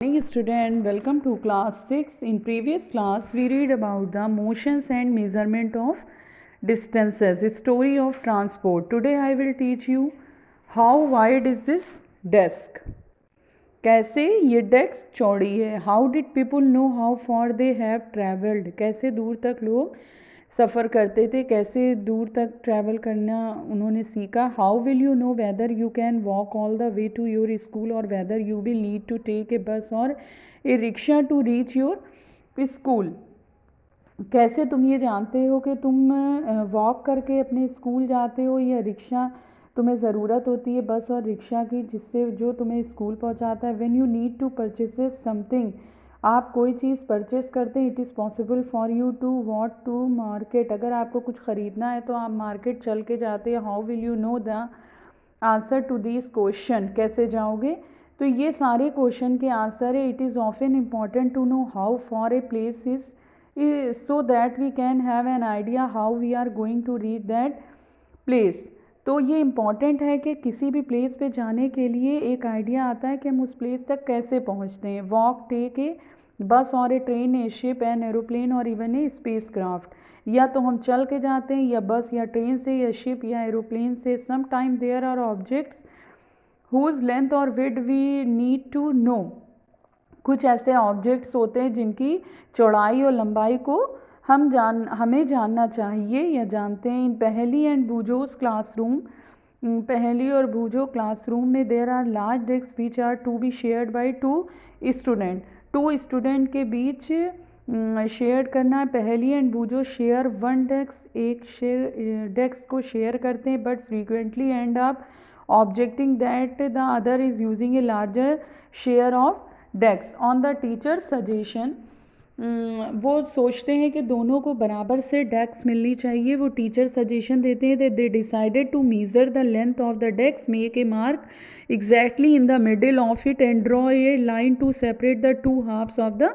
morning student, welcome to class 6. In previous class we read about the motions and measurement of distances, story of transport. Today I will teach you how wide is this desk. कैसे ये desk चौड़ी है. How did people know how for they have travelled. कैसे दूर तक लोग सफ़र करते थे, कैसे दूर तक ट्रैवल करना उन्होंने सीखा. How will you know whether you can walk all the way to your school और whether you will need to take a bus और a rickshaw to reach your school. कैसे तुम ये जानते हो कि तुम वॉक करके अपने स्कूल जाते हो या रिक्शा तुम्हें ज़रूरत होती है बस और रिक्शा की, जिससे जो तुम्हें स्कूल पहुंचाता है. When you need to purchases something, आप कोई चीज़ परचेस करते हैं. It is possible for you to walk to market, अगर आपको कुछ ख़रीदना है तो आप मार्केट चल के जाते हैं. How will you know the answer to this question, कैसे जाओगे. तो ये सारे क्वेश्चन के आंसर है. It is often important to know how far a place is so that we can have an idea how we are going to reach that place. तो ये important है कि किसी भी प्लेस पे जाने के लिए एक आइडिया आता है कि हम उस प्लेस तक कैसे पहुंचते हैं. वॉक, टेक ए बस और a train, a ship, an aeroplane और इवन ए स्पेस क्राफ्ट. या तो हम चल के जाते हैं या बस या ट्रेन से या शिप या एरोप्लेन से. Some time there are objects whose length और width we need to know. कुछ ऐसे ऑब्जेक्ट्स होते हैं जिनकी चौड़ाई और लंबाई को हमें जानना चाहिए या जानते हैं. इन पहेली एंड बूझोस क्लासरूम, पहेली और बूझो क्लासरूम में there are large desk which are to be shared by two student. Two student के बीच शेयर करना है. Paheli and Boojho share one desk, एक डेस्क को शेयर करते हैं but frequently end up objecting that the other is using a larger share of desk. On the teacher suggestion, वो सोचते हैं कि दोनों को बराबर से डेस्क मिलनी चाहिए. वो टीचर सजेशन देते हैं that they decided to measure the length of the desk, make a mark exactly in the middle of it and draw a line to separate the two halves of the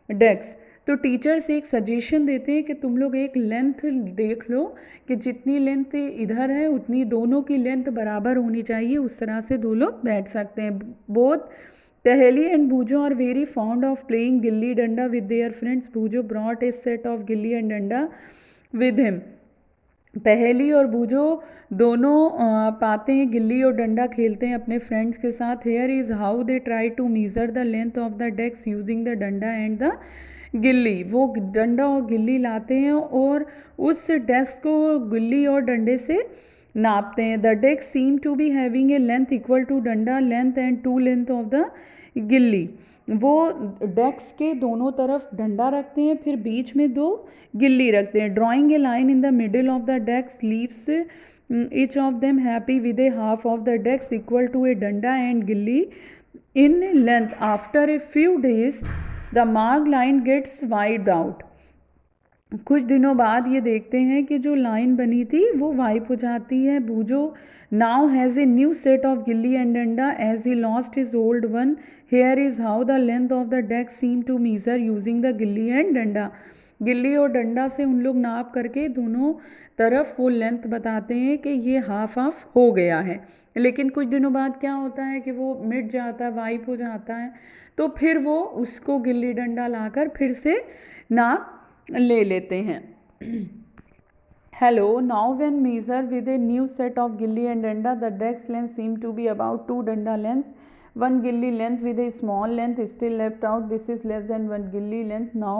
desk. तो teachers एक suggestion देते हैं कि तुम लोग एक length देख लो कि जितनी लेंथ इधर है उतनी दोनों की लेंथ बराबर होनी चाहिए. उस तरह से दो लोग बैठ सकते हैं. Both Paheli and Bhujo are very fond of playing gilli danda with their friends. Bhujo brought a set of gilli and danda with him. पहेली और बूझो दोनों पाते हैं गिल्ली और डंडा खेलते हैं अपने फ्रेंड्स के साथ. Here is how they try to measure the length of the desk using the danda and the gilli. वो डंडा और गिल्ली लाते हैं और उस डेस्क को गिल्ली और डंडे से नापते हैं. The desk seem to be having a length equal to danda length and to length of the gilli. वो डेस्क के दोनों तरफ डंडा रखते हैं, फिर बीच में दो गिल्ली रखते हैं. Drawing a line in the middle of the desk leaves each of them happy with a half of the desk equal to a danda and gilli in length. After a few days the mark line gets wide out. कुछ दिनों बाद ये देखते हैं कि जो line बनी थी वो वाइप हो जाती है. Boojho now has a new set of gilli and danda as he lost his old one. Here is how the length of the desk seem to measure using the gilli and danda. गिल्ली और डंडा से उन लोग नाप करके दोनों तरफ वो लेंथ बताते हैं कि ये हाफ हाफ हो गया है. लेकिन कुछ दिनों बाद क्या होता है कि वो मिट जाता है, वाइप हो जाता है. तो फिर वो उसको गिल्ली डंडा लाकर फिर से नाप ले लेते हैं. Hello, now when measure with a new set of gilli and danda, the desk length seem to be about 2 danda lengths. One gilli length with a small length is still left out. This is less than 1 gilli length. Now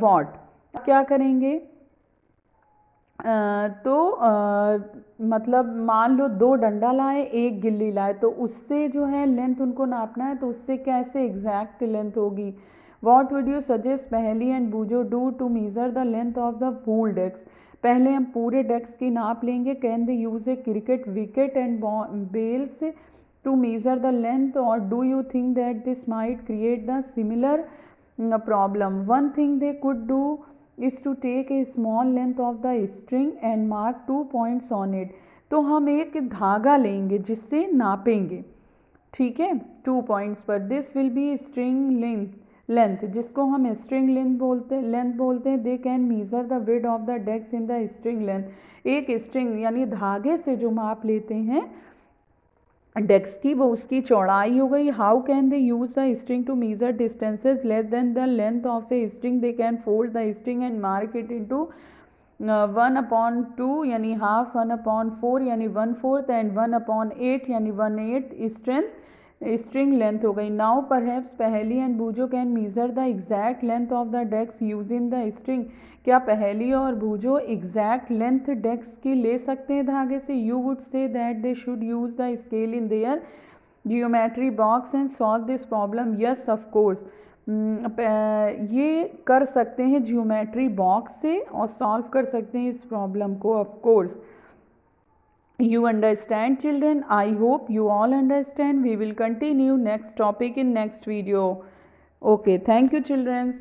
what? क्या करेंगे? मतलब मान लो 2 डंडा लाए, 1 गिल्ली लाए, तो उससे जो है लेंथ उनको नापना है. तो उससे कैसे एग्जैक्ट लेंथ होगी. What would you suggest Paheli and Boojho do to measure the length of the whole desk. पहले हम पूरे डेस्क की नाप लेंगे. Can they use a cricket wicket and bails to measure the length और do you think that this might create the similar problem. One thing they could do is to take a small length of the string and mark 2 points on it. तो हम एक धागा लेंगे जिससे नापेंगे, ठीक है, 2 points पर. This will be string length जिसको हम स्ट्रिंग लेंथ बोलते हैं. They can measure the width of the desk in the string length. एक स्ट्रिंग यानी धागे से जो माप लेते हैं डेस्क की वो उसकी चौड़ाई हो गई. How can they use the string to measure distances less than the length of a string. They can fold the string and mark it into 1/2 यानी हाफ, 1/4 यानी 1/4 एंड 1/8 यानी 1/8 स्ट्रिंग लेंथ हो गई. नाउ परहैप्स पहेली and बूजो can measure the exact length of the desk using the string. क्या पहेली और बूजो exact length desk की ले सकते हैं धागे से? You would say that they should use the scale in their geometry box and solve this problem. Yes of course, ये कर सकते हैं जियोमेट्री बॉक्स से और सॉल्व कर सकते हैं इस प्रॉब्लम को. Of course you understand children. I hope you all understand. We will continue next topic in next video. Okay, thank you children.